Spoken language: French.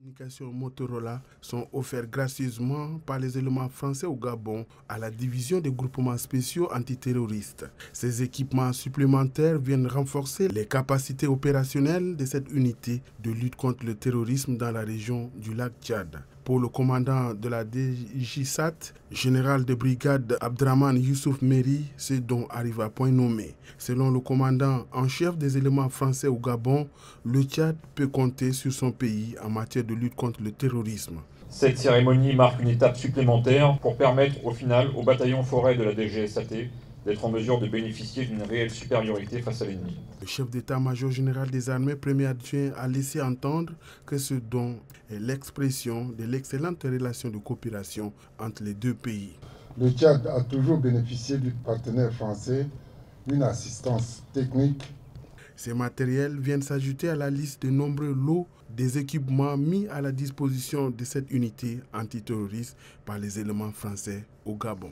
Communications Motorola sont offerts gracieusement par les éléments français au Gabon à la division des groupements spéciaux antiterroristes. Ces équipements supplémentaires viennent renforcer les capacités opérationnelles de cette unité de lutte contre le terrorisme dans la région du lac Tchad. Pour le commandant de la DJSAT, général de brigade Abdraman Youssouf Meri, ce dont arrive à point nommé. Selon le commandant en chef des éléments français au Gabon, le Tchad peut compter sur son pays en matière de lutte contre le terrorisme. Cette cérémonie marque une étape supplémentaire pour permettre au final au bataillon forêt de la DGSAT d'être en mesure de bénéficier d'une réelle supériorité face à l'ennemi. Le chef d'état-major général des armées, premier adjoint, a laissé entendre que ce don est l'expression de l'excellente relation de coopération entre les deux pays. Le Tchad a toujours bénéficié du partenaire français une assistance technique. Ces matériels viennent s'ajouter à la liste de nombreux lots des équipements mis à la disposition de cette unité antiterroriste par les éléments français au Gabon.